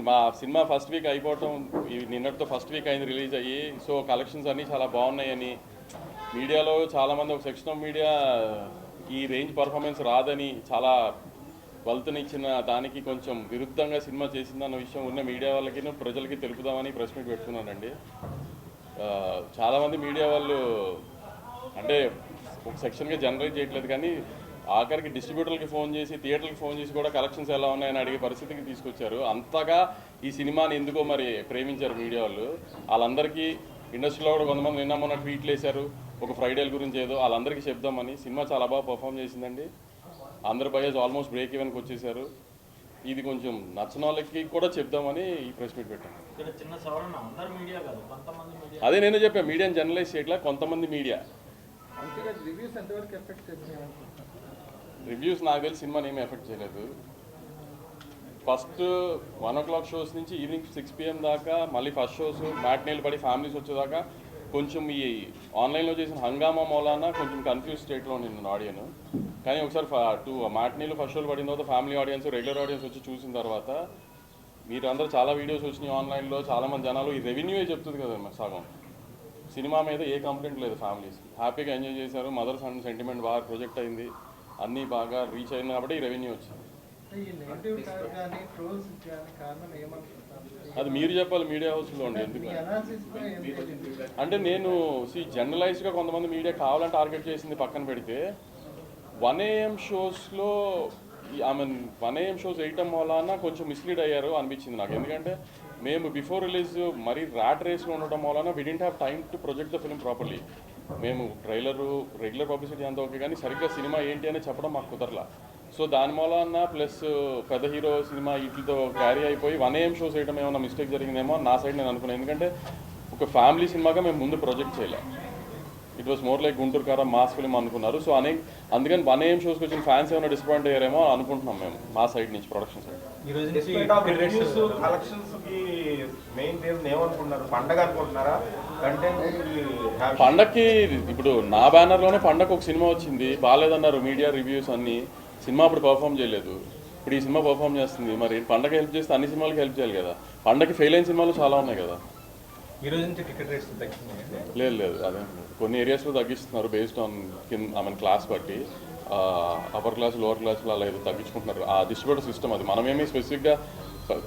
మా cinema first week అయిపోవటం నిన్నటితో ఫస్ట్ వీక్ అయింది రిలీజ్ అయ్యి. సో కలెక్షన్స్ అన్నీ చాలా బాగున్నాయని మీడియాలో చాలామంది, ఒక సెక్షన్ ఆఫ్ మీడియా ఈ రేంజ్ పర్ఫార్మెన్స్ రాదని చాలా వల్తనిచ్చిన దానికి కొంచెం విరుద్ధంగా సినిమా చేసిందన్న విషయం ఉన్న మీడియా వాళ్ళకి ప్రజలకి తెలుపుదామని ప్రెస్ మీట్ పెట్టుకున్నానండి. చాలామంది మీడియా వాళ్ళు అంటే ఒక సెక్షన్గా జనరేట్ చేయట్లేదు, కానీ ఆఖరికి డిస్ట్రిబ్యూటర్లకి ఫోన్ చేసి, థియేటర్కి ఫోన్ చేసి కూడా కలెక్షన్స్ ఎలా ఉన్నాయని అడిగే పరిస్థితికి తీసుకొచ్చారు. అంతగా ఈ సినిమాని ఎందుకో మరి ప్రేమించారు మీడియా వాళ్ళు. వాళ్ళందరికీ ఇండస్ట్రీలో కూడా కొంతమంది నిన్న మొన్న ట్వీట్లు వేశారు ఒక ఫ్రైడేల గురించి ఏదో, వాళ్ళందరికీ చెప్దామని. సినిమా చాలా బాగా పర్ఫామ్ చేసిందండి. అందరు బయస్ ఆల్మోస్ట్ బ్రేక్ ఈవెన్కి వచ్చేసారు. ఇది కొంచెం నచ్చిన వాళ్ళకి కూడా చెప్దామని ఈ ప్రెస్ మీట్ పెట్టాను. అదే నేను చెప్పాను, మీడియాని జర్నలైజ్ చేయట్లా, కొంతమంది మీడియా. రివ్యూస్ నాకు తెలిసి సినిమాని ఏమీ ఎఫెక్ట్ చేయలేదు. ఫస్ట్ 1 o'clock షోస్ నుంచి ఈవినింగ్ 6 PM దాకా, మళ్ళీ ఫస్ట్ షోస్ మ్యాట్నీలు పడి ఫ్యామిలీస్ వచ్చేదాకా కొంచెం ఈ ఆన్లైన్లో చేసిన హంగామా మూలాన కొంచెం కన్ఫ్యూజ్ స్టేట్లో నిన్న ఆడియన్. కానీ ఒకసారి మ్యాట్నీలు ఫస్ట్ షోలు పడిన తర్వాత ఫ్యామిలీ ఆడియన్స్, రెగ్యులర్ ఆడియన్స్ వచ్చి చూసిన తర్వాత మీరు అందరూ చాలా వీడియోస్ వచ్చినాయి ఆన్లైన్లో, చాలామంది జనాలు ఈ రెవెన్యూయే చెప్తుంది కదా సగం. సినిమా మీద ఏ కంప్లైంట్ లేదు, ఫ్యామిలీస్ హ్యాపీగా ఎంజాయ్ చేశారు. మదర్ సన్ సెంటిమెంట్ బాగా ప్రొజెక్ట్ అయింది, అన్నీ బాగా రీచ్ అయింది కాబట్టి ఈ రెవెన్యూ వచ్చింది. అది మీరు చెప్పాలి మీడియా హౌస్లో ఉండి. ఎందుకు అంటే నేను జనరలైజ్డ్గా కొంతమంది మీడియా కావాలని టార్గెట్ చేసింది పక్కన పెడితే, 1 AM షోస్లో మీన్ 1 AM షోస్ వేయటం వలన కొంచెం మిస్లీడ్ అయ్యారు అనిపించింది నాకు. ఎందుకంటే మేము బిఫోర్ రిలీజ్ మరీ ర్యాట్ రేస్లో ఉండటం వలన we didn't have time to project the film properly. మేము ట్రైలరు, రెగ్యులర్ పబ్లిసిటీ అంతా ఓకే, కానీ సరిగ్గా సినిమా ఏంటి అని చెప్పడం మాకు కుదరలా. సో దాని మూలన ప్లస్ పెద్ద హీరో సినిమా వీటితో క్యారీ అయిపోయి 1 AM షోస్ వేయడం ఏమైనా మిస్టేక్ జరిగిందేమో నా సైడ్ నేను అనుకున్నాను. ఎందుకంటే ఒక ఫ్యామిలీ సినిమాగా మేము ముందు ప్రొజెక్ట్ చేయలే. It was more like Guntur కారం మాస్ ఫిల్మ్ అనుకున్నారు. సో అందుకని 1 AM షోస్కి వచ్చిన ఫ్యాన్స్ ఏమైనా డిసప్పాయింట్ అయ్యారేమో అనుకుంటున్నాం మేము మా సైడ్ నుంచి, ప్రొడక్షన్ సైడ్. పండక్కి ఇప్పుడు నా బ్యానర్లోనే పండగ ఒక సినిమా వచ్చింది, బాగాలేదన్నారు మీడియా రివ్యూస్ అన్నీ. సినిమా అప్పుడు పర్ఫామ్ చేయలేదు, ఇప్పుడు ఈ సినిమా పర్ఫామ్ చేస్తుంది. మరి పండగ హెల్ప్ చేస్తే అన్ని సినిమాలకి హెల్ప్ చేయాలి కదా. పండగకి ఫెయిల్ అయిన సినిమాలు చాలా ఉన్నాయి కదా. లేదు లేదు, అదే కొన్ని ఏరియాస్లో తగ్గిస్తున్నారు బేస్డ్ ఆన్ క్లాస్ బట్టి. అప్పర్ క్లాస్, లోవర్ క్లాస్లో అలా ఏదో తగ్గించుకుంటున్నారు. ఆ డిస్ట్రిబ్యూటర్ సిస్టమ్ అది. మనమేమి స్పెసిఫిక్గా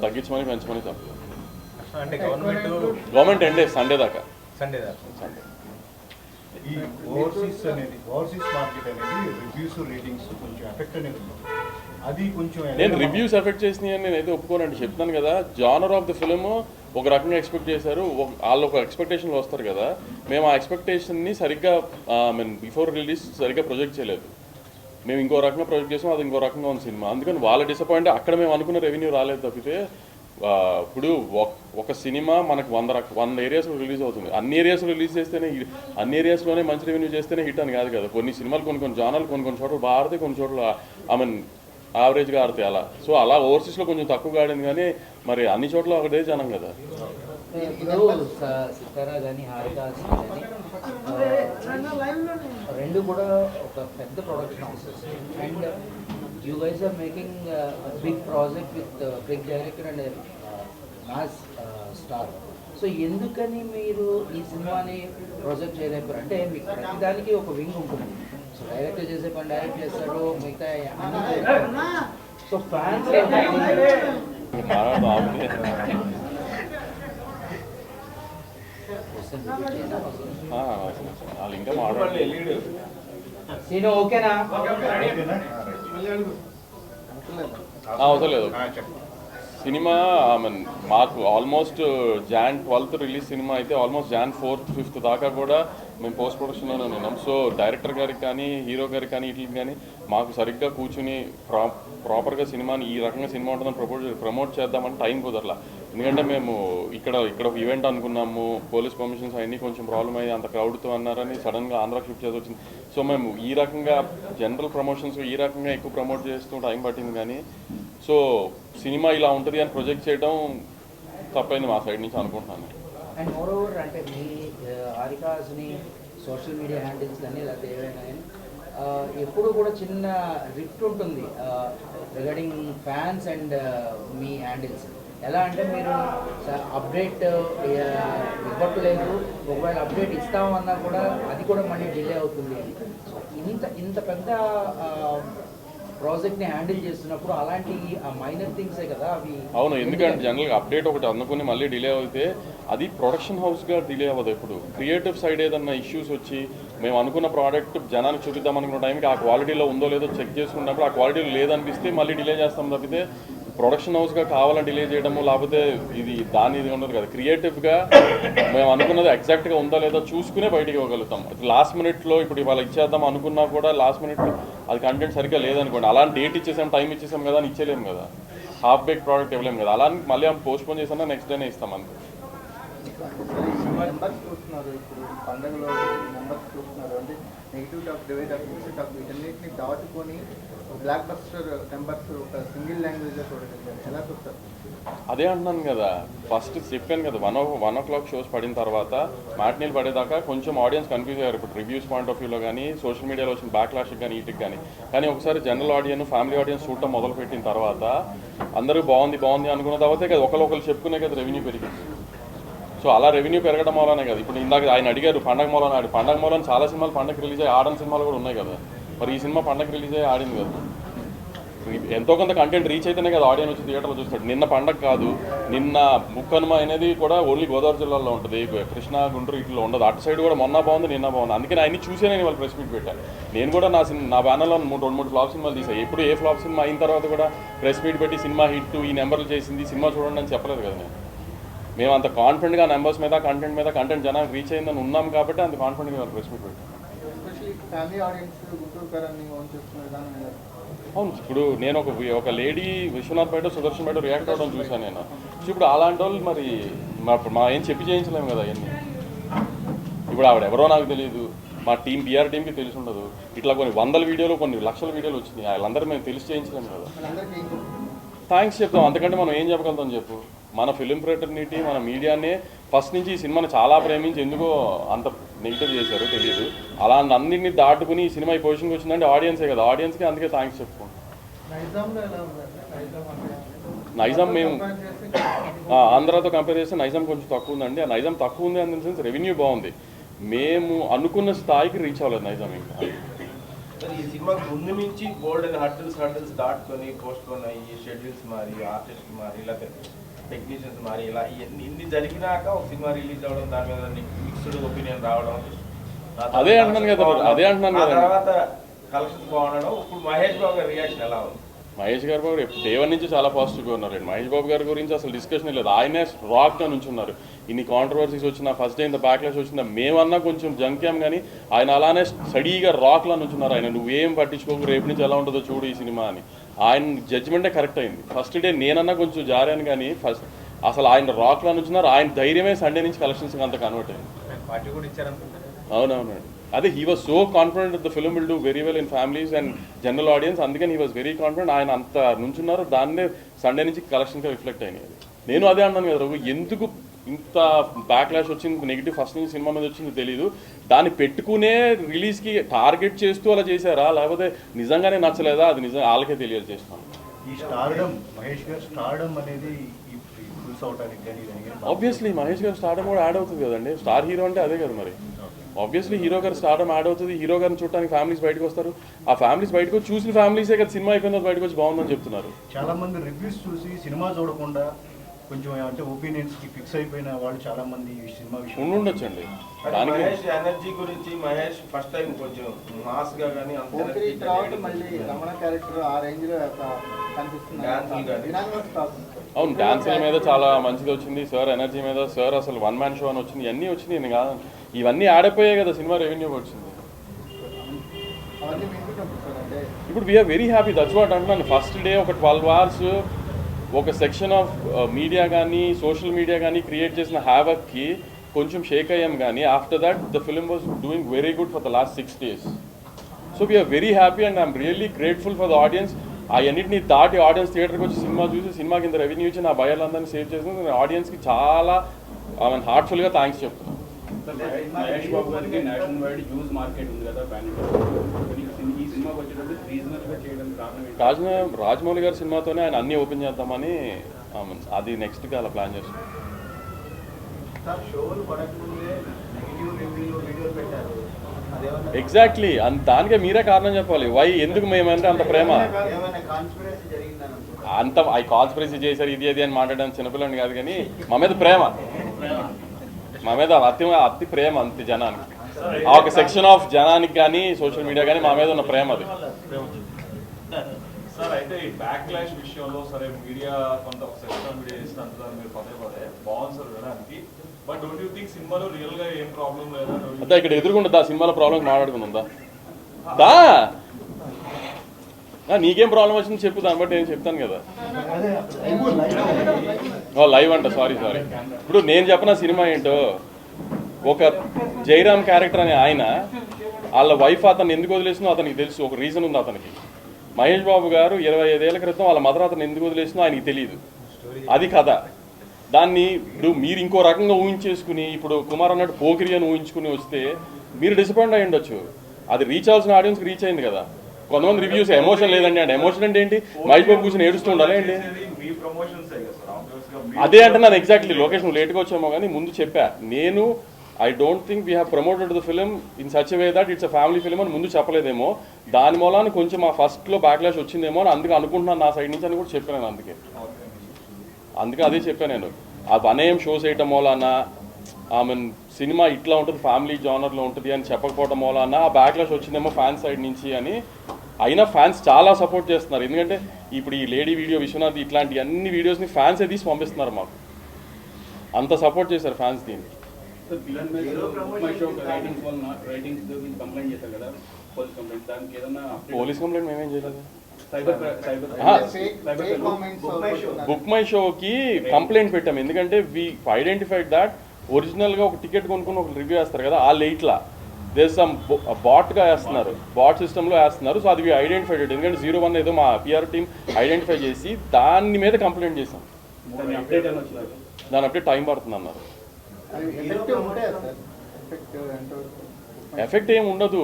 తగ్గించమని పెంచమని చెప్పలేదు. గవర్నమెంట్ ఎండే సండే దాకా. సండే ఈ ఓవర్సీస్ మార్కెట్ అనేది రివ్యూస్, రేటింగ్స్ కొంచెం ఎఫెక్ట్ అనేది ఉంది. అది కొంచెం నేను రివ్యూస్ ఎఫెక్ట్ చేసినాయి అని నేనైతే ఒప్పుకోనండి. చెప్తాను కదా, జానర్ ఆఫ్ ద ఫిల్మ్ ఒక రకంగా ఎక్స్పెక్ట్ చేశారు, వాళ్ళు ఒక ఎక్స్పెక్టేషన్లో వస్తారు కదా. మేము ఆ ఎక్స్పెక్టేషన్ని సరిగ్గా బిఫోర్ రిలీజ్ సరిగ్గా ప్రొజెక్ట్ చేయలేదు. మేము ఇంకో రకంగా ప్రొజెక్ట్ చేసాం, అది ఇంకో రకంగా ఉంది సినిమా. అందుకని వాళ్ళ డిసప్పాయింట్. అక్కడ మేము అనుకున్న రెవెన్యూ రాలేదు తప్పితే. ఇప్పుడు ఒక సినిమా మనకు 100 ఏరియాస్లో రిలీజ్ అవుతుంది. అన్ని ఏరియాస్లో రిలీజ్ చేస్తేనే, అన్ని ఏరియాస్లోనే మంచి రెవెన్యూ చేస్తేనే హిట్ అని కాదు కదా. కొన్ని సినిమాలు కొన్ని జానాలు కొన్ని చోట్ల బాగా ఆడితే, కొన్ని చోట్ల యావరేజ్గా ఆడితే అలా. సో అలా ఓవర్సీస్లో కొంచెం తక్కువగా ఆడింది, కానీ మరి అన్ని చోట్ల ఒకటే జనం కదా. సితారా కానీ హారికా రెండు కూడా ఒక పెద్ద production houses. And you guys are making big project with big director and mass star. So ఎందుకని మీరు ఈ సినిమాని ప్రొజెక్ట్ చేయలేకపోయారు? అంటే మీకు ప్రతిదానికి ఒక వింగ్ ఉంటుంది. సో డైరెక్టర్ చేసే పని డైరెక్ట్ చేస్తాడు, మిగతా సో ఫ్యాన్స్ వాళ్ళు ఇంకా మాట్లాడలేదు. సీను ఓకేనా? అవసరం లేదు. సినిమా మాకు almost Jan 12th release cinema అయితే ఆల్మోస్ట్ Jan 4th 5th దాకా కూడా మేము పోస్ట్ ప్రొడక్షన్లోనే ఉన్నాం. సో డైరెక్టర్ గారికి కానీ, హీరో గారికి కానీ, వీటికి కానీ మాకు సరిగ్గా కూర్చుని ప్రాపర్గా సినిమాని ఈ రకంగా సినిమా ఉంటుందని ప్రమోట్ చేద్దామని టైం కుదరలా. ఎందుకంటే మేము ఇక్కడ ఒక ఈవెంట్ అనుకున్నాము, పోలీస్ పర్మిషన్స్ అవన్నీ కొంచెం ప్రాబ్లం అయ్యి అంత క్రౌడ్తో అన్నారని సడన్గా ఆంధ్రా షిఫ్ట్ చేసి వచ్చింది. సో మేము ఈ రకంగా జనరల్ ప్రమోషన్స్ ఈ రకంగా ఎక్కువ ప్రమోట్ చేస్తూ టైం పట్టింది. కానీ సో సినిమా ఇలా ఉంటుంది అని ప్రొజెక్ట్ చేయడం తప్పైంది మా సైడ్ నుంచి అనుకుంటున్నాను. అండ్ మోరోవర్ అంటే మీ హారికాస్ని సోషల్ మీడియా హ్యాండిల్స్ కానీ లేకపోతే ఏవైనా ఎప్పుడు కూడా చిన్న రిఫ్ట్ ఉంటుంది regarding fans and me handles. ఎలా అంటే మీరు అప్డేట్ ఇవ్వట్లేదు, ఒకవేళ అప్డేట్ ఇస్తామన్నా కూడా అది కూడా మళ్ళీ డిలే అవుతుంది. సో ఇంత పెద్ద ప్రాజెక్ట్ని హ్యాండిల్ చేస్తున్నప్పుడు అలాంటి మైనర్ థింగ్సే కదా అవి. అవును, ఎందుకంటే జనరల్గా అప్డేట్ ఒకటి అందుకుని మళ్ళీ డిలే అయితే అది ప్రొడక్షన్ హౌస్గా డిలే అవ్వదు. ఎప్పుడు క్రియేటివ్ సైడ్ ఏదన్నా ఇష్యూస్ వచ్చి మేము అనుకున్న ప్రోడక్ట్ జనానికి చూపిద్దాం అనుకున్న టైంకి ఆ క్వాలిటీలో ఉందో లేదో చెక్ చేసుకున్నప్పుడు ఆ క్వాలిటీలో లేదనిపిస్తే మళ్ళీ డిలే చేస్తాం తప్పితే ప్రొడక్షన్ హౌస్గా కావాలని డిలే చేయడము లేకపోతే ఇది ఉండదు కదా. క్రియేటివ్గా మేము అనుకున్నది ఎగ్జాక్ట్గా ఉందో లేదో చూసుకునే బయటికి ఇవ్వగలుగుతాం. లాస్ట్ మినిట్లో ఇప్పుడు ఇవాళ ఇచ్చేద్దాం అనుకున్నా కూడా లాస్ట్ మినిట్లో అది కంటెంట్ సరిగ్గా లేదనుకోండి, అలాంటి డేట్ ఇచ్చేసాం టైం ఇచ్చేసాం కదా అని ఇచ్చేలేము కదా, హాఫ్ బేక్ ప్రోడక్ట్ ఇవ్వలేము కదా. అలా మళ్ళీ పోస్ట్ పోన్ చేసినా నెక్స్ట్ డేనే ఇస్తాం అంతే. మెంబర్స్ చూస్తున్నారు, ఇప్పుడు పండుగలో మెంబర్స్ చూస్తున్నారు అంటే negative talk, divide talk, mixed talk వీటన్నిటిని దాటుకొని బ్లాక్ బస్టర్ మెంబర్స్ ఒక సింగిల్ లాంగ్వేజ్లో చూడగలిగారు. ఎలా చూస్తారు? అదే అంటున్నాను కదా, ఫస్ట్ చెప్పాను కదా 1 o'clock షోస్ పడిన తర్వాత మ్యాట్నీలు పడేదాకా కొంచెం ఆడియన్స్ కన్ఫ్యూజ్ అయ్యారు. ఇప్పుడు రివ్యూస్ పాయింట్ ఆఫ్ వ్యూలో కానీ సోషల్ మీడియాలో వచ్చిన బ్యాక్లాష్కి కానీ వీటికి కానీ ఒకసారి జనరల్ ఆడియన్స్ ఫ్యామిలీ ఆడియన్స్ చూడటం మొదలుపెట్టిన తర్వాత అందరూ బాగుంది అనుకున్న తర్వాతే కదా ఒకరు చెప్పుకునే కదా రెవెన్యూ పెరిగింది. సో అలా రెవెన్యూ పెరగడం వల్లనే కదా. ఇప్పుడు ఇందాక ఆయన అడిగారు పండగ మూలన చాలా సినిమాలు పండగ రిలీజ్ అయ్యి ఆడని సినిమాలు కూడా ఉన్నాయి కదా. మరి ఈ సినిమా పండగ రిలీజ్ అయ్యి ఆడింది కదా. ఎంతో కొంత కంటెంట్ రీచ్ అయితేనే కదా ఆడియన్స్ వచ్చి థియేటర్లో చూస్తాడు. నిన్న పండగ కాదు, నిన్న ముక్కనుమ అనేది కూడా ఓన్లీ గోదావరి జిల్లాలో ఉంటుంది, కృష్ణా గుంటూరు ఇట్లో ఉండదు. అటు సైడ్ కూడా మొన్న బాగుంది నిన్న బాగుంది. అందుకని ఆయన్ని చూసే నేను వాళ్ళు ప్రెస్ మీట్ పెట్టాను. నేను కూడా నా బ్యానర్లో 2-3 ఫ్లాప్ సినిమాలు తీసాను. ఎప్పుడు ఏ ఫ్లాప్ సినిమా అయిన తర్వాత కూడా ప్రెస్ మీట్ పెట్టి సినిమా హిట్ ఈ నెంబర్లు చేసింది సినిమా చూడండి అని చెప్పలేదు కదా. మేము అంత కాన్ఫిడెంట్గా నెంబర్స్ మీద కంటెంట్ జనానికి రీచ్ అయిందని ఉన్నాం కాబట్టి అంత కాన్ఫిడెంట్గా వాళ్ళు ప్రెస్ మీట్ పెట్టాం. ఫ్యామిలీ ఆడియన్స్ గుంటూరు కరాన్ని ఓన్ చేస్తున్న విధానం. అవును, ఇప్పుడు నేను ఒక లేడీ విశ్వనాథ్ బయట సుదర్శన్ బయట రియాక్ట్ అవ్వడం చూశాను నేను. ఇప్పుడు అలాంటి వాళ్ళు మరి మా ఏం చెప్పి చేయించలేము కదా అవన్నీ. ఇప్పుడు ఆవిడ ఎవరో నాకు తెలియదు, మా పిఆర్ టీంకి తెలిసి ఉండదు. ఇట్లా కొన్ని 100 వీడియోలు కొన్ని లక్షల వీడియోలు వచ్చినాయి, వాళ్ళందరూ మేము తెలిసి చేయించలేము కదా. థ్యాంక్స్ చెప్తాం, అంతకంటే మనం ఏం చెప్పగలుగుతాం చెప్పు. మన ఫిలిం ఫ్రెటర్నిటీ మన మీడియానే ఫస్ట్ నుంచి ఈ సినిమాని చాలా ప్రేమించి ఎందుకో అంత నెగిటివ్ చేశారు తెలియదు. అలా అన్నింటినీ దాటుకుని ఈ సినిమా ఈ పొజిషన్కి వచ్చిందంటే ఆడియన్సే కదా. ఆడియన్స్కి అందుకే థ్యాంక్స్ చెప్పుకోండి. నైజాం మేము ఆంధ్రాతో కంపేర్ చేస్తే నైజాం కొంచెం తక్కువ ఉందండి. ఆ నైజాం తక్కువ ఉంది అన్ ద సెన్స్ రెవెన్యూ బాగుంది, మేము అనుకున్న స్థాయికి రీచ్ అవ్వలేదు నైజాం. ఇంకా ఈ సినిమాకి ముందు నుంచి బోల్డ్ అండ్ హర్డిల్స్ దాటుకొని పోస్ట్ పోన్ అయ్యి షెడ్యూల్స్ మారి ఆర్టిస్ట్ మారి ఇలా టెక్నీషియన్స్ మారి ఇలా ఇన్ని జరిగినాక ఒక సినిమా రిలీజ్ అవ్వడం, దాని మీద మిక్స్డ్ ఒపీనియన్ రావడం, అదే అంటున్నాను కదా. తర్వాత కలెక్షన్స్ బాగుండడం. ఇప్పుడు మహేష్ బాబు గారి రియాక్షన్ ఎలా ఉంది? మహేష్ గారు బాబు డే 1 నుంచి చాలా పాజిటివ్గా ఉన్నారండి. మహేష్ బాబు గారి గురించి అసలు డిస్కషన్ లేదు. ఆయనే రాక్గా నుంచున్నారు. ఇన్ని కాంట్రవర్సీస్ వచ్చినా ఫస్ట్ డే ఇంత బ్యాక్లాష్ వచ్చినా మేమన్నా కొంచెం జంక్యాం, కానీ ఆయన అలానే స్టడీగా రాక్లా నుంచున్నారు. ఆయన నువ్వేం పట్టించుకోకు, రేపు నుంచి ఎలా ఉంటుందో చూడు ఈ సినిమా అని. ఆయన జడ్జిమెంటే కరెక్ట్ అయింది. ఫస్ట్ డే నేనన్నా కొంచెం జారాను, కానీ అసలు ఆయన రాక్లా నుంచున్నారు. ఆయన ధైర్యమే సండే నుంచి కలెక్షన్స్కి అంత కన్వర్ట్ అయింది. అవునవునండి, అదే he was so confident the film will do very well in families and general audience. అందుకని హీ వాజ్ వెరీ కాన్ఫిడెంట్. ఆయన అంత నుంచున్నారు, దాన్నే సండే నుంచి కలెక్షన్గా రిఫ్లెక్ట్ అయినాయి. నేను అదే అన్నాను కదా రఘు, ఎందుకు ఇంత బ్యాక్లాష్ వచ్చింది, నెగిటివ్ ఫస్ట్ నుంచి సినిమా మీద వచ్చింది తెలియదు. దాన్ని పెట్టుకునే రిలీజ్కి టార్గెట్ చేస్తూ అలా చేశారా, లేకపోతే నిజంగానే నచ్చలేదా, అది నిజంగా వాళ్ళకే తెలియాలి చేస్తాను. ఈ స్టార్డమ్ మహేష్ గారు స్టార్డమ్ అనేది ఆబ్వియస్లీ మహేష్ గారు స్టార్డమ్ కూడా యాడ్ అవుతుంది కదండి. స్టార్ హీరో అంటే అదే కదా మరి. ఆబ్వియస్లీ హీరో గారు స్టార్డమ్ యాడ్ అవుతుంది. హీరో గారిని చూడడానికి ఫ్యామిలీస్ బయటకు వస్తారు. ఆ ఫ్యామిలీస్ బయటకు వచ్చి చూసిన ఫ్యామిలీసే కదా సినిమా అయిపోయిన బయటకు వచ్చి బాగుందని చెప్తున్నారు. చాలా మంది రివ్యూస్ చూసి సినిమా చూడకుండా కొంచెం అంటే ఒపీనియన్స్కి ఫిక్స్ అయిపోయిన వాళ్ళు చాలా మంది ఈ సినిమా విషయం ఉండొచ్చండి. మహేష్ ఎనర్జీ గురించి మహేష్ ఫస్ట్ టైం కొంచెం మాస్ గా కానీ అవును, డాన్సుల మీద చాలా మంచిది వచ్చింది. సార్ ఎనర్జీ మీద, సార్ అసలు 1 man షో అని వచ్చింది, ఇవన్నీ వచ్చినాయి. నేను కాదు, ఇవన్నీ ఆడపోయాయి కదా సినిమా రెవెన్యూ వచ్చింది. ఇప్పుడు we are very happy. That's what అంటున్నాను. ఫస్ట్ డే ఒక 12 hours ఒక సెక్షన్ ఆఫ్ మీడియా కానీ సోషల్ మీడియా కానీ క్రియేట్ చేసిన హ్యావక్కి కొంచెం షేక్ అయ్యాం, కానీ after that the film was doing very good for the last 6 days. So we are very happy and I'm really grateful for the audience. అవన్నింటినీ దాటి ఆడియన్స్ థియేటర్కి వచ్చి సినిమా చూసి సినిమాకి ఇంత రెవెన్యూ ఇచ్చి నా భయాలందరినీ సేవ్ చేసిన నేను ఆడియన్స్కి చాలా హార్ట్ఫుల్గా థ్యాంక్స్ చెప్తున్నాను. మహేష్ బాబు గారికి నేషనల్ వైడ్ యూజ్ మార్కెట్ ఉంది కదా, ఈ సినిమాకి వచ్చేటప్పుడు రీజనల్గా చేయడానికి కారణం రాజమౌళి గారి సినిమాతోనే ఆయన అన్నీ ఓపెన్ చేద్దామని అది నెక్స్ట్గా అలా ప్లాన్ చేస్తాం. సార్ షోలు పడకముందే నెగిటివ్ రివ్యూలు వీడియోలు పెట్టారు, అదేమన్నా ఎగ్జాక్ట్లీ దానికే మీరే కారణం చెప్పాలి. వై ఎందుకు మేమంటే అంత ప్రేమ, ఏమైనా కాన్స్పిరసీ జరిగిందని అనుకుంటున్నారు? అంత కాన్స్పిరసీ చేశారు ఇది అది అని మాట్లాడడానికి చిన్నపిల్లని కాదు, కానీ మా మీద ప్రేమ, మా మీద అతి ప్రేమ అంతే జనానికి. ఆ ఒక సెక్షన్ ఆఫ్ జనానికి కానీ సోషల్ మీడియా కానీ మా మీద ఉన్న ప్రేమ అది. సార్ అయితే ఈ బ్యాక్ క్లాష్ విషయంలో సరే మీడియా కొంత సెక్షన్ మీడియా చేసిన అంటున్నారు మీరు పదే బాగుంది సార్ వినడానికి. బట్ డోంట్ యూ థింక్ సినిమాలో రియల్ గా ఏం ప్రాబ్లం లేదా? అదా ఇక్కడ ఎదురుకుంటుందా సినిమాలో ప్రాబ్లం మాట్లాడుకుందా? నీకేం ప్రాబ్లం వచ్చింది చెప్పు, దాన్ని బట్టి నేను చెప్తాను కదా. లైవ్ అంట, సారీ. ఇప్పుడు నేను చెప్పిన సినిమా ఏంటో, ఒక జైరామ్ క్యారెక్టర్ అనే ఆయన వాళ్ళ వైఫ్ అతను ఎందుకు వదిలేసినో అతనికి తెలుసు, ఒక రీజన్ ఉంది అతనికి. మహేష్ బాబు గారు 25 ఏళ్ల క్రితం వాళ్ళ మదర్ అతను ఎందుకు వదిలేసినో ఆయనకి తెలియదు, అది కథ. దాన్ని ఇప్పుడు మీరు ఇంకో రకంగా ఊహించేసుకుని ఇప్పుడు కుమార్ అన్నట్టు పోకిరి అని ఊహించుకుని వస్తే మీరు డిసప్పాయింట్ అయ్యి ఉండొచ్చు. అది రీచ్ అవ్వాల్సిన ఆడియన్స్కి రీచ్ అయింది కదా. కొంతమంది రివ్యూస్ ఎమోషన్ లేదండి అంటే, ఎమోషన్ అంటే ఏంటి? మహేష్ బాబు కూర్చొని ఏడుస్తూ ఉండాలి అండి, మీ ప్రమోషన్స్ అదే అంటే నాది ఎగ్జాక్ట్లీ. లొకేషన్ లేట్గా వచ్చామో కానీ ముందు చెప్పా నేను, I don't think we have promoted the film in such way that it's a family film అని ముందు చెప్పలేదేమో, దాని మూలాన్ని కొంచెం మా ఫస్ట్లో బ్యాక్లాష్ వచ్చిందేమో అని అందుకే అనుకుంటున్నాను నా సైడ్ నుంచి అని కూడా చెప్పాను. అందుకే అదే చెప్పాను నేను. ఆ అనేం షోస్ వేయటం మూలాన, సినిమా ఇట్లా ఉంటుంది ఫ్యామిలీ జానర్లో ఉంటుంది అని చెప్పకపోవడం మూలాన ఆ బ్యాక్లాష్ వచ్చిందేమో ఫ్యాన్స్ సైడ్ నుంచి అని. అయినా ఫ్యాన్స్ చాలా సపోర్ట్ చేస్తున్నారు, ఎందుకంటే ఇప్పుడు ఈ లేడీ వీడియో విశ్వనాథ్ ఇట్లాంటి అన్ని వీడియోస్ని ఫ్యాన్సే తీసి పంపిస్తున్నారు మాకు, అంత సపోర్ట్ చేశారు ఫ్యాన్స్ దీన్ని. పోలీస్ కంప్లైంట్ మేమేం చేయలేదు. బుక్ మై షోకి కంప్లైంట్ పెట్టాము, ఎందుకంటే వీ ఐడెంటిఫైడ్ దాట్ ఒరిజినల్గా ఒక టికెట్ కొనుక్కుని ఒక రివ్యూ వేస్తారు కదా, ఆ లేట్లా దేశ్ సమ్ బాట్గా వేస్తున్నారు, బాట్ సిస్టంలో వేస్తున్నారు. సో అది ఐడెంటిఫైడ్, ఎందుకంటే 01 ఏదో మా పిఆర్ టీమ్ ఐడెంటిఫై చేసి దాని మీద కంప్లైంట్ చేసాం. దాని అప్డేట్ టైం పడుతుంది అన్నారు. ఎఫెక్ట్ ఏమి ఉండదు,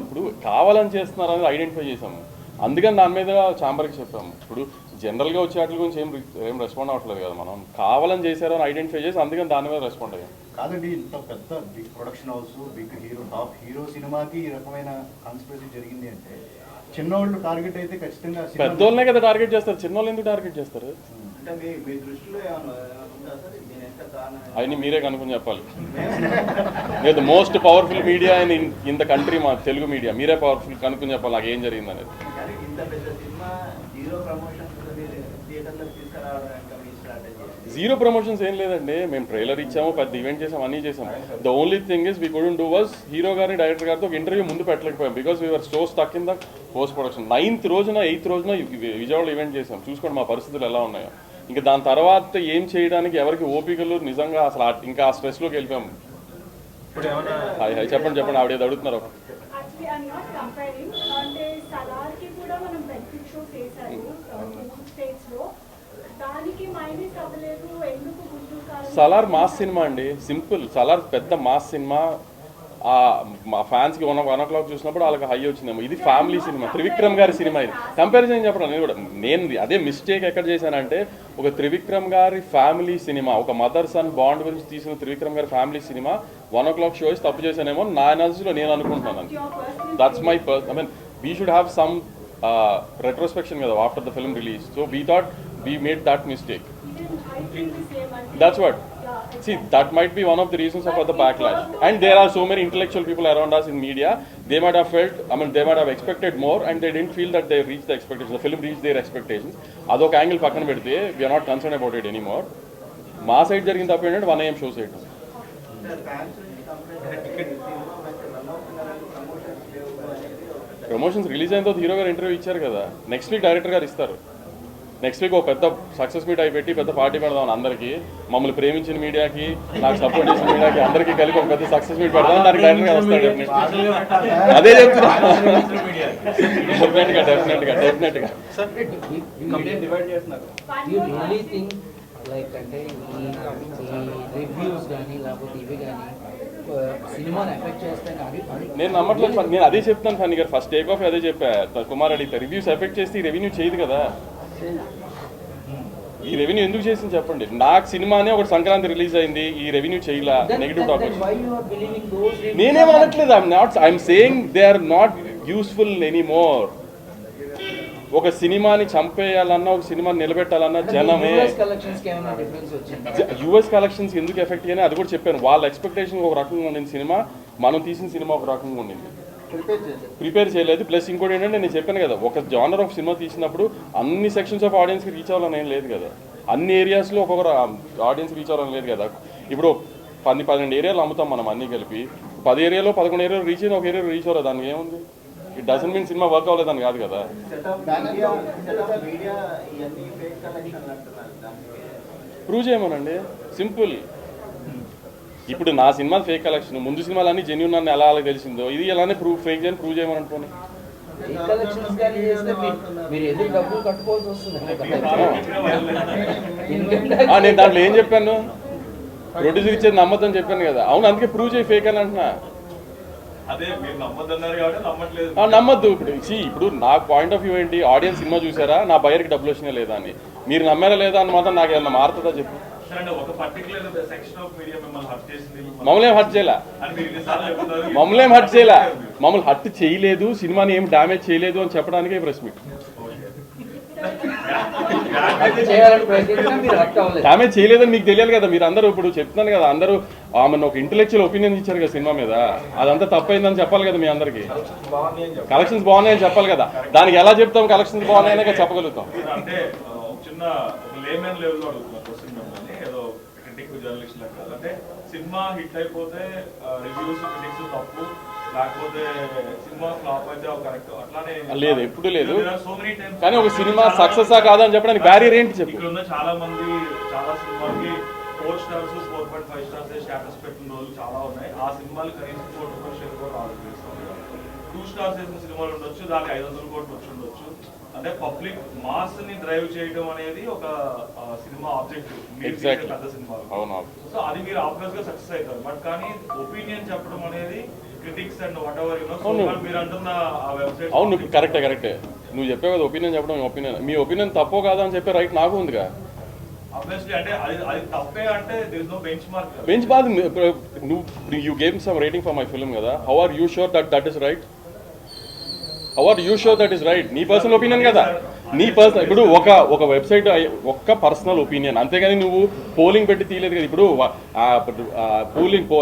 ఇప్పుడు కావాలని చేస్తున్నారు అనేది ఐడెంటిఫై చేసాము, అందుకని దాని మీద ఛాంబర్కి చెప్పాము. ఇప్పుడు జనరల్గా వచ్చే వాటి గురించి ఏం రెస్పాండ్ అవ్వట్లేదు కదా, మనం కావాలని చేశారు అని ఐడెంటిఫై చేసి అందుకని దాని మీద రెస్పాండ్ అయ్యాం. కాదండి, ఇంత పెద్ద big production house, big hero, top hero సినిమాకి ఈ రకమైన కాన్స్పిరసీ జరిగింది అంటే చిన్నోళ్ళు టార్గెట్ అయితే ఖచ్చితంగా పెద్దోళ్ళనే కదా టార్గెట్ చేస్తారు, చిన్నోళ్ళు ఎందుకు టార్గెట్ చేస్తారు? అవన్నీ మీరే కనుక్కొని చెప్పాలి. లేదు most powerful media in the country మా తెలుగు మీడియా, మీరే పవర్ఫుల్ కనుక్కొని చెప్పాలి నాకు ఏం జరిగింది అనేది. జీరో ప్రమోషన్స్ ఏం లేదండి, మేము ట్రైలర్ ఇచ్చాము, పెద్ద ఈవెంట్ చేసాము, అన్నీ చేసాము. The only thing is we couldn't do was hero గారిని డైరెక్టర్ గారితో ఒక ఇంటర్వ్యూ ముందు పెట్టలేకపోయాం, because we are so stuck in the post production. 9th రోజున 8th రోజున విజయవాడలో ఈవెంట్ చేసాం, చూసుకోండి మా పరిస్థితులు ఎలా ఉన్నాయో. ఇంకా దాని తర్వాత ఏం చేయడానికి ఎవరికి ఓపికలు నిజంగా అసలు ఇంకా ఆ స్ట్రెస్లోకి వెళ్ళిపోయాము. హాయ్ చెప్పండి ఆవిడ అడుగుతున్నారు. సలార్ మాస్ సినిమా అండి, సింపుల్. సలార్ పెద్ద మాస్ సినిమా, మా ఫ్యాన్స్కి 1 o'clock చూసినప్పుడు వాళ్ళకి హై వచ్చిందేమో. ఇది ఫ్యామిలీ సినిమా, త్రివిక్రమ్ గారి సినిమా. ఇది కంపారిజన్ చెప్పడం నేను కూడా, నేను అదే మిస్టేక్ ఎక్కడ చేశానంటే, ఒక త్రివిక్రమ్ గారి ఫ్యామిలీ సినిమా, ఒక మదర్ సన్ బాండ్ గురించి తీసిన త్రివిక్రమ్ గారి ఫ్యామిలీ సినిమా 1 o'clock షో తప్పు చేశానేమో నా ఎనాలిసిస్లో నేను అనుకుంటున్నాను. That's my I mean we should have some retrospection కదా after the film release. So we thought we made that mistake. That's what. See, that might be one of the reasons of the backlash. And there are so many intellectual people around us in media. They might have felt, they might have expected more, and they didn't feel that they reached the expectations. The film reached their expectations. Adok angle pakkana pedte, we are not concerned about it anymore. Ma side jarigin tappu endante 1 AM show side. Promotions release అయిన తర్వాత hero గారు interview ఇచ్చారు కదా, next week director గారు ఇస్తారు. Next week ఒక పెద్ద success meet అయి పెట్టి పెద్ద పార్టీ పెడదాం అందరికీ, మమ్మల్ని ప్రేమించిన మీడియాకి, నాకు సపోర్ట్ చేసిన మీడియాకి అందరికీ కలిపి ఒక పెద్ద సక్సెస్ మీట్ పెడదాం. దానికి డైరెక్టర్ గారు వస్తాడు. అదే చెప్తున్నా, డెఫినెట్గా. లైక్ అంటే ఈ రివ్యూస్ కానీ లేకపోతే ఇవి కానీ సినిమాని ఎఫెక్ట్ చేస్తాయి నేను నమ్మట్లేదు. నేను అదే చెప్తాను ఫన్నీ గారు, ఫస్ట్ టేక్ ఆఫ్ అదే చెప్పా. కుమార్ అడిగితే రివ్యూస్ ఎఫెక్ట్ చేస్తే రెవెన్యూ చేయదు కదా. ఈ రెవెన్యూ ఎందుకు చేసింది చెప్పండి. నాకు సినిమానే ఒకటి సంక్రాంతి రిలీజ్ అయింది, ఈ రెవెన్యూ చేయలా, నెగిటివ్ టాక్. నేనేం అనట్లేదు, I'm saying they are not useful anymore. ఒక సినిమాని చంపేయాలన్నా, ఒక సినిమాని నిలబెట్టాలన్నా జనమే. యూఎస్ కలెక్షన్స్ ఎందుకు ఎఫెక్ట్ అయ్యాయి అది కూడా చెప్పాను. వాళ్ళ ఎక్స్పెక్టేషన్ ఒక రకంగా ఉండింది సినిమా, మనం తీసిన సినిమా ఒక రకంగా ఉండింది, ప్రిపేర్ చేయలేదు. ప్లస్ ఇంకోటి ఏంటంటే నేను చెప్పాను కదా, ఒక జానర్ ఆఫ్ సినిమా తీసినప్పుడు అన్ని సెక్షన్స్ ఆఫ్ ఆడియన్స్కి రీచ్ అవ్వాలని ఏం లేదు కదా, అన్ని ఏరియాస్లో ఒక్కొక్క ఆడియన్స్ రీచ్ అవ్వాలని లేదు కదా. ఇప్పుడు 12 ఏరియాలు అమ్ముతాం మనం అన్నీ కలిపి, 10 ఏరియాలో 11 ఏరియాలో రీచ్ అయిన ఒక ఏరియా రీచ్ అవ్వలేదు, దానికి ఏముంది? It doesn't mean cinema work అవ్వలేదని కాదు కదా. ప్రూవ్ చేయమనండి, సింపుల్. ఇప్పుడు నా సినిమా ఫేక్ కలెక్షన్, ముందు సినిమాలన్నీ జెన్యూన్ అని ఎలా తెలిసిందో, ఇది ఎలానే ఫేక్ చేయని ప్రూవ్ చేయమని అనుకోండి. నేను దాంట్లో ఏం చెప్పాను, ప్రొడ్యూసర్ ఇచ్చేది నమ్మద్దని చెప్పాను కదా. అవును, అందుకే ప్రూవ్ చేయి ఫేక్ అని అంటున్నా. నమ్మద్దు. ఇప్పుడు నా పాయింట్ ఆఫ్ వ్యూ ఏంటి, ఆడియన్స్ సినిమా చూసారా, నా బయర్కి డబ్బులు వచ్చినా లేదా అని, మీరు నమ్మారా లేదా అని మాత్రం నాకు ఏమన్నా మారుతుందా చెప్పు. మమ్మల్ని ఏం హర్ట్ చేయలే, మమ్మల్ని హర్ట్ చేయలేదు, సినిమాని ఏం డ్యామేజ్ చేయలేదు అని చెప్పడానికే ప్రెస్ మీట్. డ్యామేజ్ చేయలేదని మీకు తెలియాలి కదా. మీరు అందరూ ఇప్పుడు చెప్తున్నాను కదా, అందరూ ఆమెను ఒక ఇంటెలెక్చువల్ ఒపీనియన్ ఇచ్చారు కదా సినిమా మీద, అదంతా తప్పైందని చెప్పాలి కదా మీ అందరికి. కలెక్షన్స్ బాగున్నాయని చెప్పాలి కదా, దానికి ఎలా చెప్తాం కలెక్షన్స్ బాగున్నాయనే చెప్పగలుగుతాం. సినిమా హిట్ అయిపోతే రివ్యూస్ క్రిటిక్స్ తప్పు, లేకపోతే సినిమా ఫ్లాప్ అయితే కరెక్ట్, అట్లానే లేదు, ఎప్పుడు లేదు. కానీ ఒక సినిమా సక్సెస్ కాదని చెప్పడానికి బ్యారియర్ ఏంటి చెప్పు. ఇక్కడ ఉన్న చాలా మంది చాలా సినిమాకి 4 స్టార్స్ 4.5 స్టార్స్ స్టేటస్ పెట్టిన రోజులు చాలా ఉన్నాయి. ఆ సినిమాలు కనీసం 4 రూపాయలు షేర్ కూడా రావాలి. 2 స్టార్స్ వేసిన సినిమాలు ఉండొచ్చు, దానికి 500 కోట్లు వచ్చి ఉండొచ్చు. అంటే పబ్లిక్ మాస్ ని డ్రైవ్ చేయడం అనేది ఒక సినిమా ఆబ్జెక్టివ్ పెద్ద సినిమా. సో అది మీరు ఆబ్వియస్ గా సక్సెస్ అవుతారు. బట్ కానీ ఒపీనియన్ చెప్పడం అనేది క్రిటిక్స్ అండ్ వాట్ ఎవర్ మీరు అంటున్న ఆ వెబ్సైట్. అవును, కరెక్టే. నువ్వు చెప్పావు కదా ఒపీనియన్ చెప్పడం, మీ ఒపీనియన్ తప్పో కాదా అని చెప్పే రైట్ నాకు ఉందిగా. ఆబ్వియస్లీ అంటే అది తప్పే అంటే there is no benchmark. Benchmark నువ్వు you gave some rating for my film కదా, how are you sure that is right? How are you sure that is right? నీ పర్సనల్ ఒపీనియన్ కదా, నీ personal. ఇప్పుడు ఒక website ఒక్క personal opinion, అంతేగాని నువ్వు పోలింగ్ పెట్టి తీయలేదు కదా. ఇప్పుడు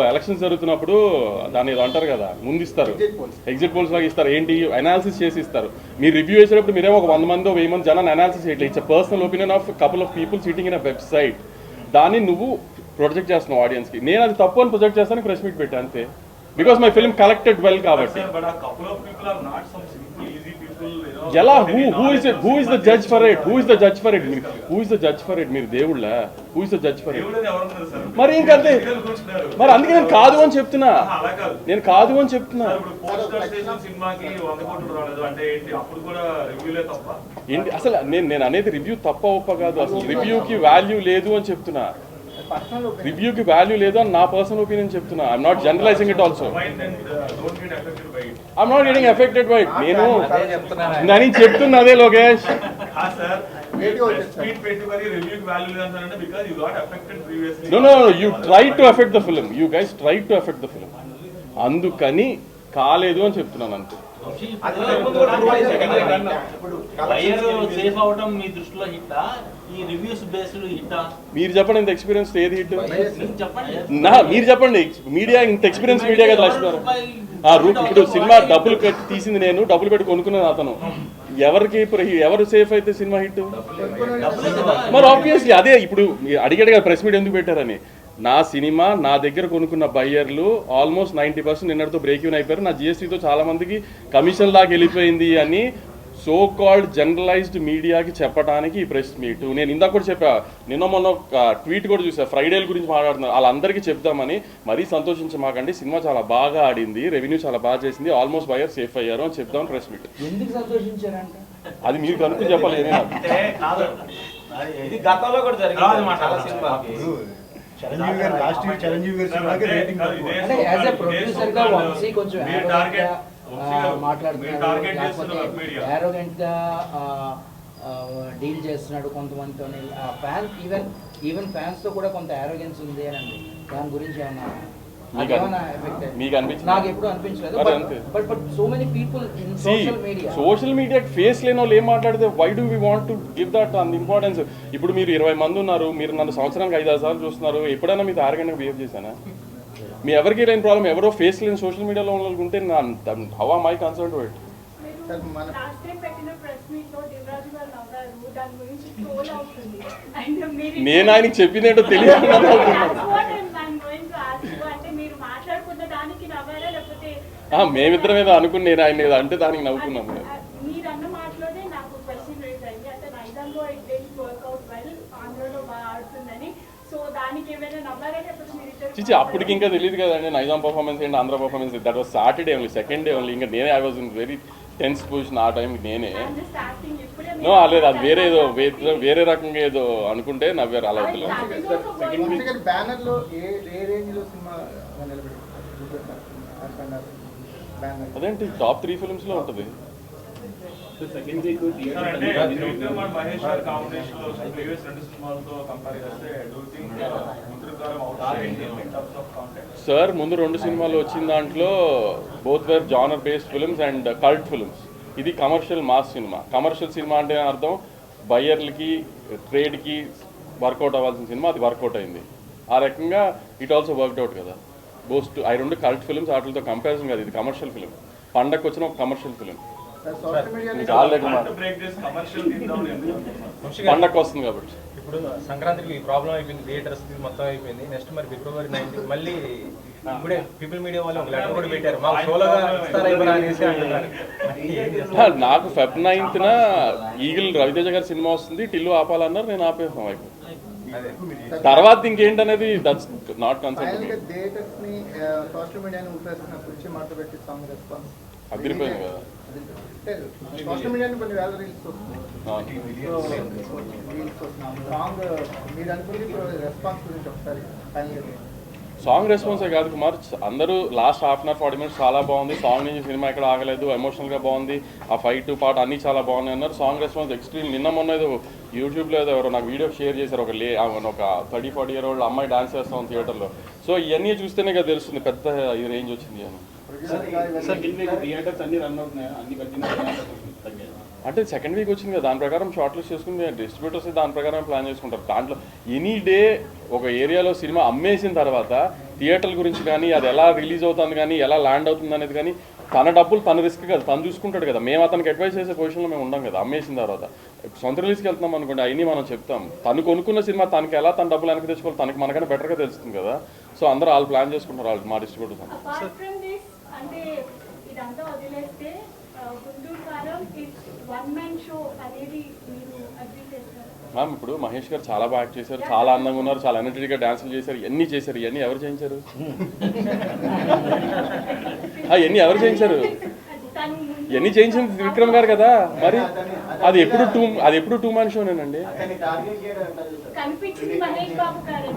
ఎలక్షన్స్ జరుగుతున్నప్పుడు దాన్ని ఏదో అంటారు కదా, ముందు ఇస్తారు, ఎగ్జిట్ పోల్స్ లాగా ఇస్తారు, ఏంటి అనాలిసిస్ చేసి ఇస్తారు. మీరు రివ్యూ చేసేటప్పుడు మీరేమో ఒక 100 మంది 1000 మంది జనాన్ని అనాలిసిస్ చేయట్లేదు. It's personal opinion of couple of people sitting in a website. దాన్ని నువ్వు ప్రొజెక్ట్ చేస్తున్నావు ఆడియన్స్కి. నేను అది తప్పు అని ప్రొజెక్ట్ చేస్తాను, ప్రెస్ మీట్ పెట్టా అంతే. Because my film collected well కాబట్టి. But a couple of people are not some simple easy people, you know. ఎలా who is the judge for it? Who is the judge for it? Who is the judge for it? మీరు దేవుళ్ళా? Who is the judge for it? దేవుళ్ళని ఎవరు ఉన్నారు sir? మరి ఇంకంతే. మరి అందుకే నేను కాదు అని చెప్తున్నా. అలా కాదు. నేను కాదు అని చెప్తున్నా. ఇప్పుడు పోస్టర్ స్టేషన్ సినిమాకి 100 కోట్లు రాలేదు అంటే ఏంటి? అప్పుడు కూడా రివ్యూలే తప్ప. ఏంటి అసలు నేను అనేది రివ్యూ తప్ప ఒప్ప కాదు, అసలు రివ్యూకి వాల్యూ లేదు అని చెప్తున్నా. రివ్యూకి వాల్యూ లేదు అని నా పర్సనల్ ఒపీనియన్ చెప్తున్నా. I'm not generalising it also. I'm not getting affected by it. నేను చెప్తున్నా అదే Lokesh. No, you tried to affect the film. You guys tried to affect the film. అందుకని కాలేదు అని చెప్తున్నాను అంతే. మీరు చెప్పండి, ఇంత ఎక్స్పీరియన్స్ ఏది హిట్? మీరు చెప్పండి, మీడియా ఇంత ఎక్స్పీరియన్స్ మీడియా కదా లక్ష్మీవారు. ఇప్పుడు సినిమా డబ్బులు పెట్టి తీసింది నేను, డబ్బులు పెట్టి కొనుక్కున్నది అతను. ఎవరు సేఫ్ అయితే సినిమా హిట్? మరి ఆబ్వియస్లీ అదే. ఇప్పుడు అడిగాడు కదా ప్రెస్ మీట్ ఎందుకు పెట్టారని. నా సినిమా నా దగ్గర కొనుక్కున్న బయ్యర్లు ఆల్మోస్ట్ 90% నిన్నటితో బ్రేక్ ఈవెన్ అయిపోయారు. నా జిఎస్టీతో చాలా మందికి కమిషన్ దాకా వెళ్ళిపోయింది అని సో కాల్డ్ జనరలైజ్డ్ మీడియాకి చెప్పడానికి ఈ ప్రెస్ మీట్. నేను ఇందాక కూడా చెప్పా, నిన్న మొన్న ఒక ట్వీట్ కూడా చూసా, ఫ్రైడేల గురించి మాట్లాడుతున్నారు. వాళ్ళందరికీ చెప్దామని. మరీ సంతోషించమాకండి, సినిమా చాలా బాగా ఆడింది, రెవెన్యూ చాలా బాగా చేసింది, ఆల్మోస్ట్ బయర్ సేఫ్ అయ్యారు అని చెప్దామని ప్రెస్ మీట్. అది మీరు కనుక్కు చెప్పాలి. చిరంజీవి గారు లాస్ట్ ఇయర్ చిరంజీవి గారు సినిమాకి రేటింగ్ అంటే యాజ్ ఎ ప్రొడ్యూసర్ గా వంశీ కొంచెం ఆరోగ్యంగా మాట్లాడుతున్నారు, లేకపోతే ఆరోగ్యంగా డీల్ చేస్తున్నాడు కొంతమందితో. ఫ్యాన్స్ ఈవెన్ ఫ్యాన్స్తో కూడా కొంత ఆరోగెన్స్ ఉంది అని అండి. దాని గురించి ఏమన్నా మీకు అనిపించింది? నాకు ఎప్పుడు అనిపించలేదు. But so many people in social media face లేని వాళ్ళు ఏం మాట్లాడితే why do we want to give that అంత ఇంపార్టెన్స్? ఇప్పుడు మీరు 20 మంది ఉన్నారు, మీరు నన్ను సంవత్సరానికి 5-6 సార్లు చూస్తున్నారు, ఎప్పుడైనా మీతో ఆరోగ్యంగా బిహేవ్ చేశానా? మీ ఎవరికి లేని ప్రాబ్లం ఎవరో ఫేస్ లేని సోషల్ మీడియాలో ఉంటే how am I concern to it? నేను ఆయనకి చెప్పింది ఏంటో తెలియదు. మేమిద్దరం ఏదో అనుకుని నేను ఆయన ఏదో అంటే దానికి నవ్వుకున్నాను. చిచి అప్పటికి ఇంకా తెలియదు కదండి నైజాం పర్ఫార్మెన్స్ ఏంటి, Andhra performance. That was Saturday only, second day only. ఇంకా నేనే I was in very tense position ఆ టైంకి నేనే. నో లేదు, అది వేరే ఏదో వేరే రకంగా ఏదో అనుకుంటే నవ్వారు. అలా అదేంటి టాప్ 3 ఫిల్మ్స్ లో ఉంటుంది. సెకండ్ వీక్ మహేష్ గారి కాంబినేషన్ లో ప్రీవియస్ 2 సినిమాలతో కంపేర్ చేస్తే డూ థింక్ సార్ ముందు 2 సినిమాలు వచ్చిన దాంట్లో both were genre based films and cult films. ఇది commercial mass cinema. Commercial cinema అంటే అర్థం బయ్యర్లకి ట్రేడ్కి వర్కౌట్ అవ్వాల్సిన సినిమా, అది వర్కౌట్ అయింది. ఆ రకంగా ఇట్ ఆల్సో వర్క్డ్ అవుట్ కదా. బోస్ట్ ఆ 2 కల్ట్ ఫిల్మ్స్ వాటితో కంపారిజన్ కాదు. ఇది కమర్షియల్ ఫిల్మ్, పండగకి వచ్చిన ఒక కమర్షియల్ ఫిల్మ్. పండగ వస్తుంది కాబట్టి. ఇప్పుడు సంక్రాంతికి ప్రాబ్లం అయిపోయింది, థియేటర్స్ మొత్తం అయిపోయింది. నెక్స్ట్ మరి ఫిబ్రవరి 19 మళ్ళీ ఇప్పుడే పీపుల్ మీడియా వాళ్ళు ఒక లెటర్ కూడా పెట్టారు, మాకు సోలోగా ఇస్తారా అనేసి అంటున్నారు. నాకు Feb 9th ఈగిల్ రవితేజ గారి సినిమా వస్తుంది, టిల్లు ఆపాలన్నారు, నేను ఆపేసాం. అయిపోయింది. తర్వాత ఇంకేంటనేది దట్స్ నాట్ కన్సర్న్. అదిరిపోయింది కదా. సోషల్ మీడియాని కొన్ని వేల రీల్స్ సాంగ్ రెస్పాన్సే కాదు కుమార్, అందరూ last half an hour 40 minutes చాలా బాగుంది, సాంగ్ నుంచి సినిమా ఎక్కడ ఆగలేదు, ఎమోషనల్గా బాగుంది, ఆ ఫైట్ పార్ట్ అన్నీ చాలా బాగున్నాయి అన్నారు. Song response extreme. నిన్న మొన్న ఏదో యూట్యూబ్లో ఏదో ఎవరో నాకు వీడియో షేర్ చేశారు, ఒక 30-40 year old అమ్మాయి డాన్స్ చేస్తాం థియేటర్లో. సో ఇవన్నీ చూస్తేనే కదా తెలుస్తుంది పెద్ద ఈ రేంజ్ వచ్చింది అని. థియేటర్స్ అన్ని రన్ అవుతున్నాయి, అన్ని అంటే సెకండ్ వీక్ వచ్చింది కదా, దాని ప్రకారం షార్ట్ లిస్ట్ చేసుకుని డిస్ట్రిబ్యూటర్స్ దాని ప్రకారం ప్లాన్ చేసుకుంటారు. దాంట్లో ఎనీ డే ఒక ఏరియాలో సినిమా అమ్మేసిన తర్వాత థియేటర్ల గురించి కానీ, అది ఎలా రిలీజ్ అవుతుంది కానీ, ఎలా ల్యాండ్ అవుతుంది అనేది కానీ, తన డబ్బులు తన రిస్క్ కదా, తను చూసుకుంటాడు కదా. మేము అతనికి అడ్వైస్ చేసే పొజిషన్లో మేము ఉండం కదా. అమ్మేసిన తర్వాత సొంత రిలీజ్కి వెళ్తున్నాం అనుకోండి, అవన్నీ మనం చెప్తాం. తను కొనుక్కున్న సినిమా తనకి ఎలా తన డబ్బులు వెనక్కి తెచ్చుకోవాలి తనకి మనకన్నా బెటర్గా తెలుస్తుంది కదా. సో అందరూ వాళ్ళు ప్లాన్ చేసుకుంటారు, వాళ్ళు మా డిస్ట్రిబ్యూటర్స్. మ్యామ్ ఇప్పుడు మహేష్ గారు చాలా బాగా యాక్ట్ చేశారు, చాలా అందంగా ఉన్నారు, చాలా ఎనర్జెటిక్గా డాన్సులు చేశారు, ఇవన్నీ చేశారు. ఇవన్నీ ఎవరు చేయించారు? ఇవన్నీ ఎవరు చేయించారు? ఇవన్నీ చేయించింది విక్రమ్ గారు కదా. మరి అది ఎప్పుడు టూ మ్యాన్ షోనేనండి.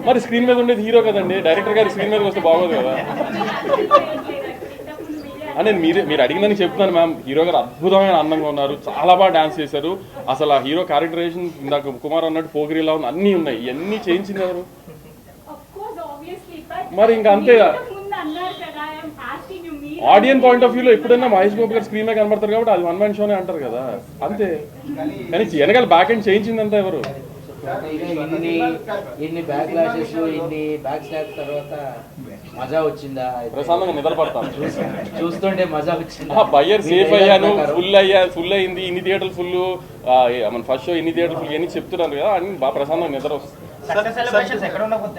మరి స్క్రీన్ మీద ఉండేది హీరో కదండి, డైరెక్టర్ గారు స్క్రీన్ మీదకి వస్తే బాగోదు కదా. నేను మీరు అడిగిందని చెప్తున్నాను మ్యామ్. హీరో గారు అద్భుతమైన అందంగా ఉన్నారు, చాలా బాగా డాన్స్ చేశారు. అసలు ఆ హీరో క్యారెక్టరైజేషన్ ఇందాక కుమార్ అన్నట్టు పోగిరిలా ఉంది, అన్నీ ఉన్నాయి. ఇవన్నీ చేయించింది ఎవరు? మరి ఇంకా అంతే. ఆడియన్స్ పాయింట్ ఆఫ్ వ్యూలో ఎప్పుడైనా మహేష్ బాబు గారు స్క్రీన్ మీద కనబడతారు కాబట్టి అది 1 man షోనే అంటారు కదా, అంతే. కానీ వెనకాల బ్యాక్ అండ్ చేయించిందంతా ఎవరు? ఇన్ని బ్యాక్ లాషెస్, ఇన్ని బ్యాక్ స్లాప్స్ తర్వాత మజా వచ్చిందా? ప్రశాంతంగా నిద్రపడతాను చూస్తుంటే మజా వచ్చింది. బయ్యర్ సేఫ్ అయ్యాను, ఫుల్ అయింది, ఇన్ని థియేటర్లు ఫుల్, మన ఫస్ట్ షో ఇన్ని థియేటర్లు ఫుల్, ఇవన్నీ చెప్తున్నారు కదా, అని బాగా ప్రశాంతంగా నిద్ర వస్తుంది.